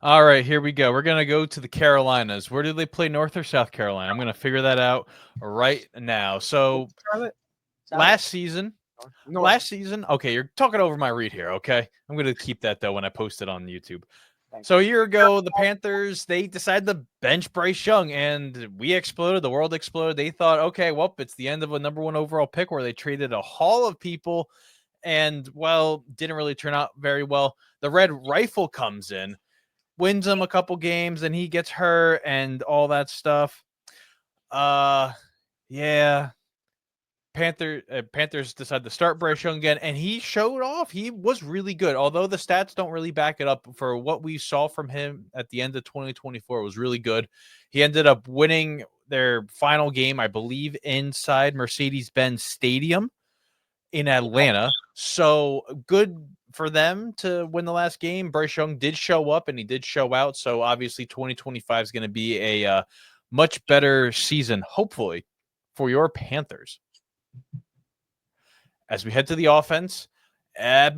All right, here we go. We're going to go to the Carolinas. Where do they play, North or South Carolina? I'm going to figure that out right now. So Charlotte. last season, North. okay, you're talking over my read here, okay? I'm going to keep that, though, when I post it on YouTube. Thanks. So a year ago, the Panthers, they decided to bench Bryce Young, and we exploded. The world exploded. They thought, okay, well, it's the end of a number 1 overall pick where they traded a haul of people, and, well, didn't really turn out very well. The Red Rifle comes in, wins him a couple games, and he gets hurt and all that stuff. Yeah. Panthers decided to start Bryce Young again, and he showed off. He was really good, although the stats don't really back it up. For what we saw from him at the end of 2024 was really good. He ended up winning their final game, I believe, inside Mercedes-Benz Stadium in Atlanta. So good for them to win the last game. Bryce Young did show up and he did show out. So obviously 2025 is going to be a much better season, hopefully, for your Panthers. As we head to the offense, bam,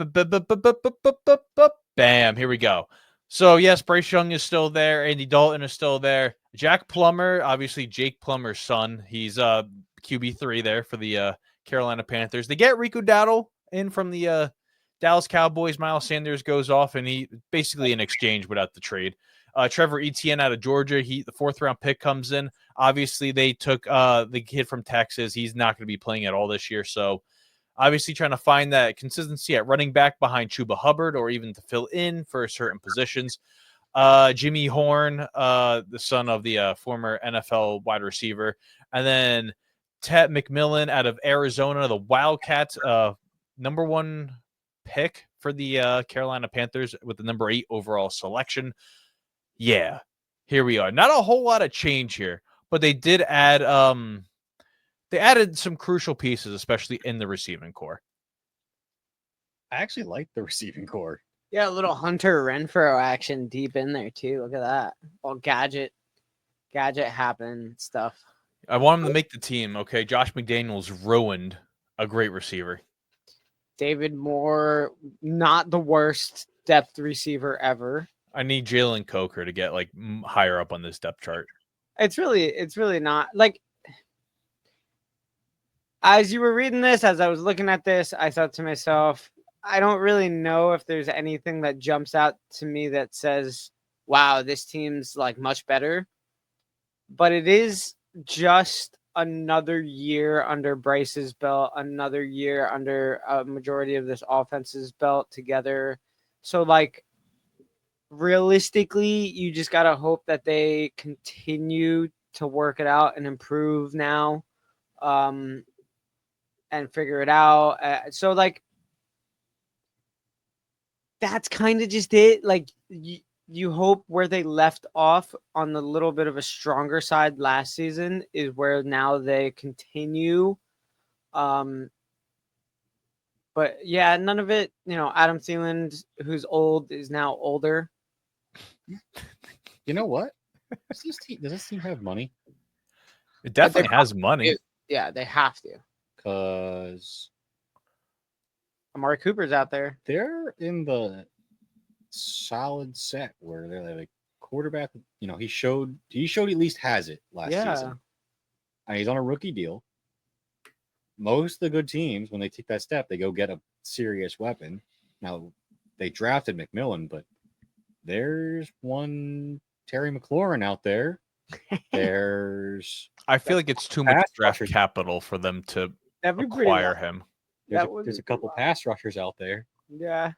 here we go. So, yes, Bryce Young is still there. Andy Dalton is still there. Jack Plummer, obviously Jake Plummer's son. He's QB3 there for the Carolina Panthers. They get Rico Dowdle in from the Dallas Cowboys. Miles Sanders goes off, and he basically in exchange without the trade. Trevor Etienne out of Georgia, the 4th-round pick comes in. Obviously, they took the kid from Texas. He's not going to be playing at all this year, so obviously trying to find that consistency at running back behind Chuba Hubbard or even to fill in for certain positions. Jimmy Horn, the son of the former NFL wide receiver. And then Ted McMillan out of Arizona, the Wildcats, number 1 pick for the Carolina Panthers with the number 8 overall selection. Yeah, here we are. Not a whole lot of change here, but they did add they added some crucial pieces, especially in the receiving core. I actually like the receiving core. Yeah, a little Hunter Renfro action deep in there too. Look at that. All gadget happen stuff. I want him to make the team, okay? Josh McDaniels ruined a great receiver. David Moore, not the worst depth receiver ever. I need Jalen Coker to get like higher up on this depth chart. It's really not like. As you were reading this, as I was looking at this, I thought to myself, I don't really know if there's anything that jumps out to me that says, wow, this team's like much better. But it is just another year under Bryce's belt, another year under a majority of this offense's belt together. So, like, realistically, you just got to hope that they continue to work it out and improve now. And figure it out. So, like, that's kind of just it. Like, you hope where they left off on the little bit of a stronger side last season is where now they continue. But yeah, none of it. Adam Thielen, who's old, is now older. You know what? Does this team have money? It definitely has money. Yeah, they have to. Because Amari Cooper's out there. They're in the solid set where they're like quarterback. He showed at least has it last season. And he's on a rookie deal. Most of the good teams, when they take that step, they go get a serious weapon. Now, they drafted McMillan, but there's one Terry McLaurin out there. I feel like it's too much draft capital for them to acquire him. There's a couple pass rushers out there. Yeah.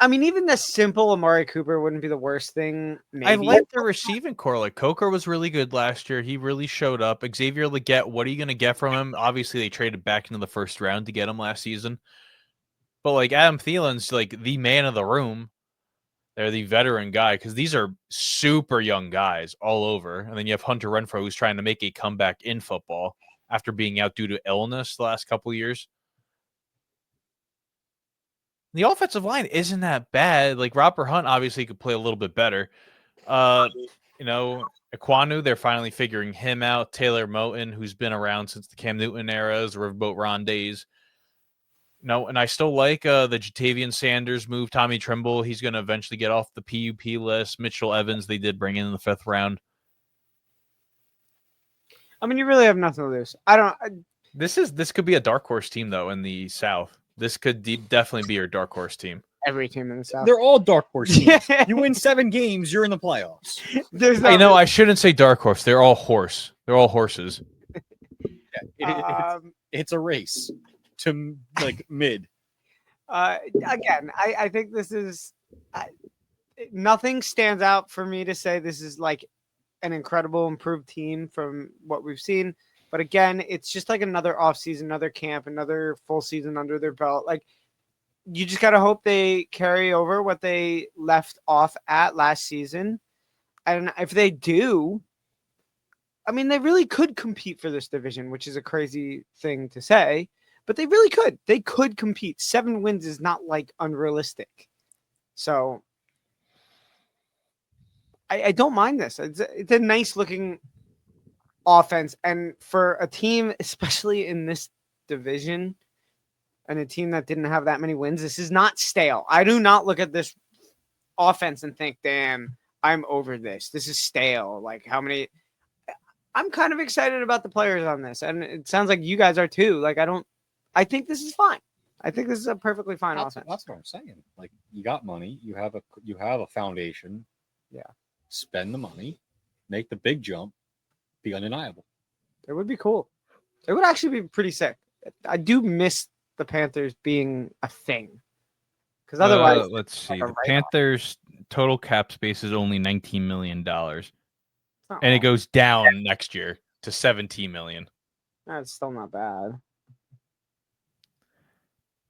I mean, even the simple Amari Cooper wouldn't be the worst thing. Maybe. I like the receiving core. Like, Coker was really good last year. He really showed up. Xavier Legette, what are you going to get from him? Obviously, they traded back into the first round to get him last season. But, like, Adam Thielen's, like, the man of the room. They're the veteran guy because these are super young guys all over. And then you have Hunter Renfro, who's trying to make a comeback in football after being out due to illness the last couple of years. The offensive line isn't that bad. Like, Robert Hunt obviously could play a little bit better. Ekwonu, they're finally figuring him out. Taylor Moton, who's been around since the Cam Newton eras, Riverboat Ron days. No, and I still like the Jatavian Sanders move. Tommy Trimble, he's going to eventually get off the PUP list. Mitchell Evans, they did bring in the 5th round. I mean, you really have nothing to lose. This could be a dark horse team though in the South. This could definitely be your dark horse team. Every team in the South. They're all dark horse teams. You win 7 games, you're in the playoffs. I shouldn't say dark horse. They're all horse. They're all horses. It's a race to like mid. Again, I think this is nothing stands out for me to say this is like an incredible improved team from what we've seen. But again, it's just like another offseason, another camp, another full season under their belt. Like, you just got to hope they carry over what they left off at last season. And if they do, I mean, they really could compete for this division, which is a crazy thing to say, but they really could. They could compete. 7 wins is not like unrealistic. So I don't mind this. It's a nice looking offense. And for a team, especially in this division, and a team that didn't have that many wins, this is not stale. I do not look at this offense and think, damn, I'm over this. This is stale. Like, how many? I'm kind of excited about the players on this. And it sounds like you guys are too. Like, I think this is fine. I think this is a perfectly fine offense. That's what I'm saying. Like, you got money. You have a foundation. Yeah. Spend the money. Make the big jump. Be undeniable. It would be cool. It would actually be pretty sick. I do miss the Panthers being a thing, because otherwise, let's see. The Panthers' total cap space is only $19 million, and it goes down next year to $17 million. That's still not bad.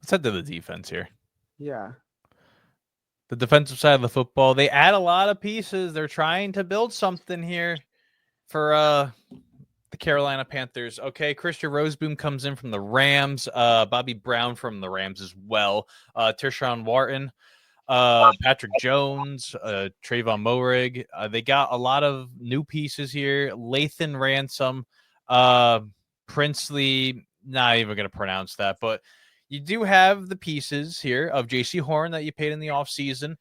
Let's head to the defense here. Yeah. The defensive side of the football, they add a lot of pieces. They're trying to build something here for the Carolina Panthers. Okay, Christian Roseboom comes in from the Rams. Bobby Brown from the Rams as well. Tershawn Wharton, Patrick Jones, Trayvon Moehrig. They got a lot of new pieces here. Lathan Ransom, Princely, not even going to pronounce that, but you do have the pieces here of J.C. Horn that you paid in the offseason.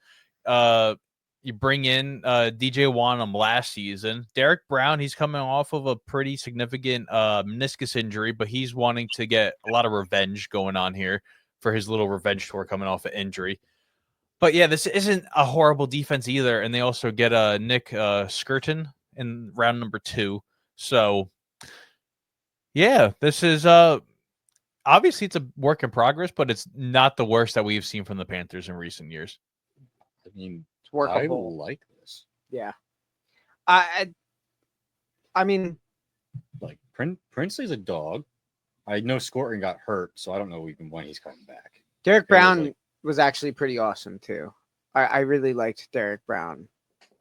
You bring in DJ Wanham last season. Derek Brown, he's coming off of a pretty significant meniscus injury, but he's wanting to get a lot of revenge going on here for his little revenge tour coming off an injury. But yeah, this isn't a horrible defense either. And they also get Nick Skirton in round number 2. So yeah, this is obviously it's a work in progress, but it's not the worst that we've seen from the Panthers in recent years. I mean, it's workable. I like this. Yeah. I mean, like Princely's a dog. I know Scorton got hurt, so I don't know even when he's coming back. Derek Brown was actually pretty awesome too. I really liked Derek Brown,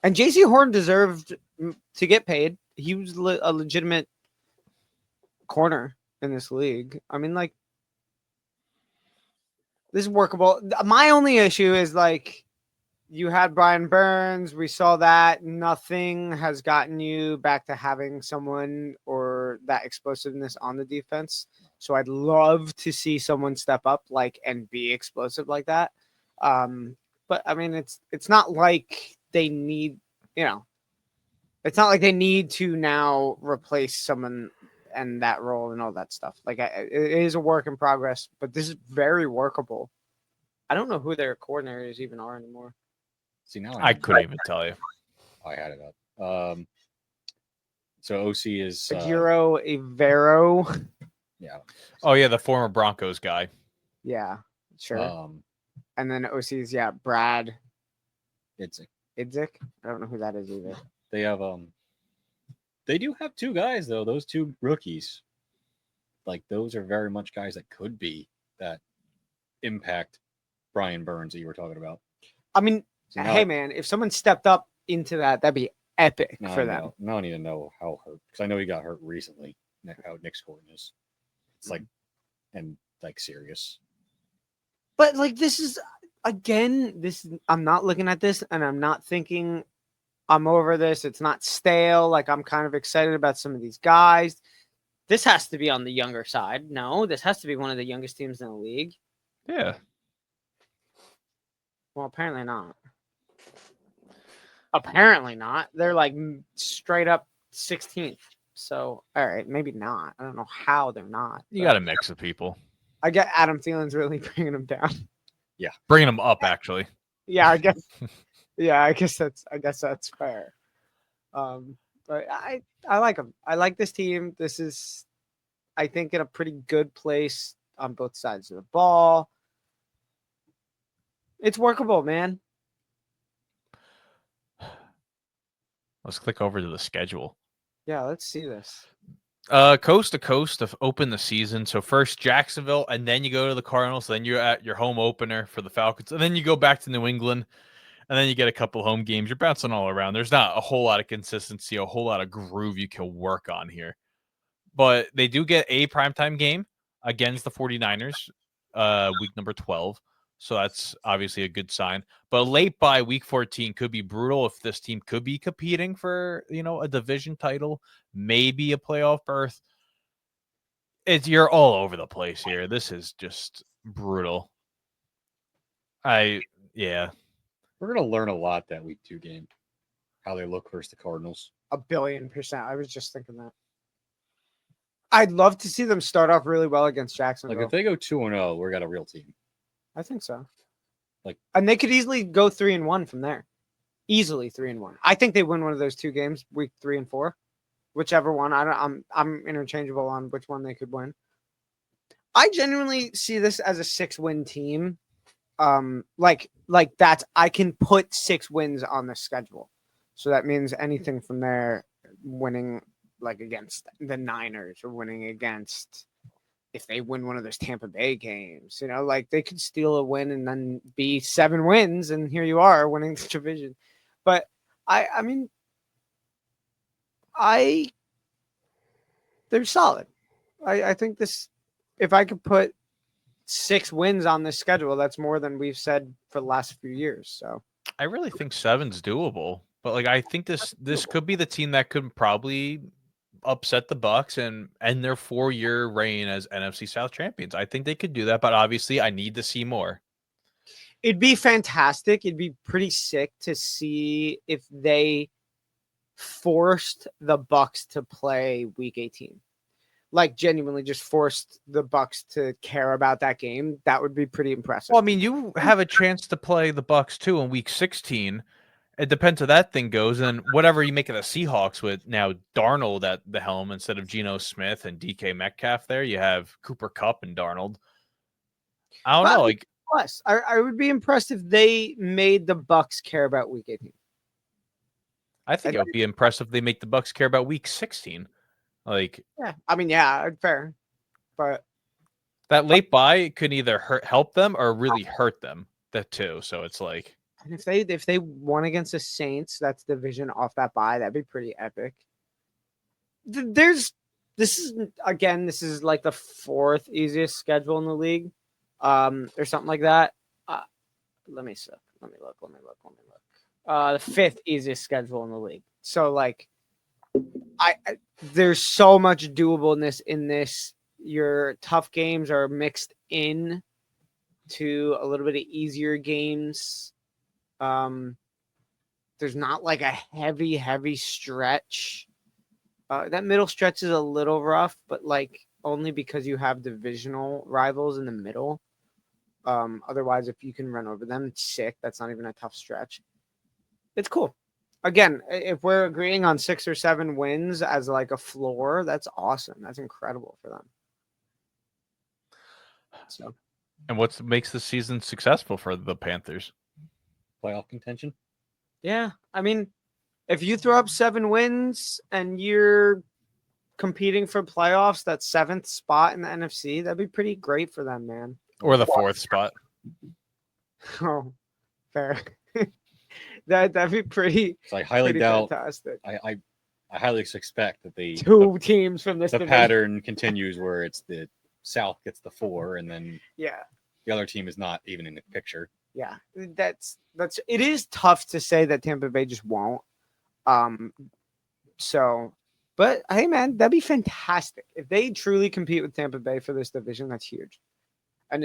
and J.C. Horn deserved to get paid. He was a legitimate corner in this league. I mean, like, this is workable. My only issue is, like, you had Brian Burns. We saw that. Nothing has gotten you back to having someone or that explosiveness on the defense. So I'd love to see someone step up and be explosive like that. But I mean, it's not like they need, it's not like they need to now replace someone and that role and all that stuff. Like, it is a work in progress, but this is very workable. I don't know who their coordinators even are anymore. See, now I couldn't even tell you. I had it up. So OC is Aguero Avero. Yeah. Oh yeah, the former Broncos guy. Yeah, sure. And then OC is Brad Idzik. I don't know who that is either. They have they do have 2 guys though. Those 2 rookies, like, those are very much guys that could be that impact Brian Burns that you were talking about. I mean, hey man, if someone stepped up into that'd be epic for them. I don't even know how hurt, because I know he got hurt recently. How Nick Scorton is, it's serious. But this is I'm not looking at this and I'm not thinking I'm over this. It's not stale. Like, I'm kind of excited about some of these guys. This has to be on the younger side. No, this has to be one of the youngest teams in the league. Yeah. Well, apparently not. Apparently not. They're like straight up 16th. So, all right, maybe not. I don't know how they're not. You but got a mix of people. I get Adam Thielen's really bringing them down. Bringing them up, actually. Yeah, I guess. Yeah, I guess that's fair. But I like them. I like this team. This is, I think, in a pretty good place on both sides of the ball. It's workable, man. Let's click over to the schedule. Yeah, let's see this. Coast to coast to open the season. So first Jacksonville, and then you go to the Cardinals. Then you're at your home opener for the Falcons, and then you go back to New England, and then you get a couple home games. You're bouncing all around. There's not a whole lot of consistency, a whole lot of groove you can work on here. But they do get a primetime game against the 49ers, week number 12. So that's obviously a good sign. But late by week 14 could be brutal if this team could be competing for, a division title, maybe a playoff berth. You're all over the place here. This is just brutal. We're gonna learn a lot that week 2 game. How they look versus the Cardinals. 1,000,000,000%. I was just thinking that. I'd love to see them start off really well against Jacksonville. Like if they go 2-0, we got a real team. I think so. Like, and they could easily go 3-1 from there. Easily 3-1. I think they win one of those 2 games, week 3 and 4, whichever one. I'm interchangeable on which one they could win. I genuinely see this as a 6-win team. Like that's, I can put 6 wins on the schedule. So that means anything from there, winning like against the Niners or winning against, if they win one of those Tampa Bay games, like they could steal a win and then be 7 wins, and here you are winning the division. But I mean, they're solid. I think this, if I could put 6 wins on this schedule, that's more than we've said for the last few years. So I really think 7's doable, but like I think this could be the team that could probably upset the Bucks and end their 4-year reign as NFC South champions. I think they could do that, but obviously I need to see more. It'd be fantastic. It'd be pretty sick to see if they forced the Bucks to play week 18. Like genuinely just forced the Bucks to care about that game. That would be pretty impressive. Well, I mean, you have a chance to play the Bucks too in week 16. It depends how that thing goes, and whatever you make of the Seahawks with now Darnold at the helm instead of Geno Smith and DK Metcalf there, you have Cooper Kupp and Darnold. I don't know. Like, plus, I would be impressed if they made the Bucks care about week 18. I think it would be impressive if they make the Bucks care about week 16. Like, yeah, I mean, yeah, fair, but that late bye could either help them or really hurt them. That too. So it's like. And if they won against the Saints, that's division off that bye. That'd be pretty epic. This is like the 4th easiest schedule in the league, or something like that. Let me look. The 5th easiest schedule in the league. So like, there's so much doableness in this. Your tough games are mixed in to a little bit of easier games. There's not like a heavy stretch. That middle stretch is a little rough, but like only because you have divisional rivals in the middle. Otherwise, if you can run over them, it's sick. That's not even a tough stretch. It's cool. Again, if we're agreeing on 6 or 7 wins as like a floor, that's awesome. That's incredible for them. So, and what makes the season successful for the Panthers? Playoff contention. Yeah, I mean, if you throw up 7 wins and you're competing for playoffs, that 7th spot in the NFC, that'd be pretty great for them, man. Or the 4th spot. Oh, fair. That'd be pretty. So I highly doubt. Fantastic. I highly expect that the 2 teams from this. The division. pattern continues where it's the South gets the 4, and then the other team is not even in the picture. Yeah, that's it is tough to say that Tampa Bay just won't. So, but hey, man, that'd be fantastic if they truly compete with Tampa Bay for this division. That's huge.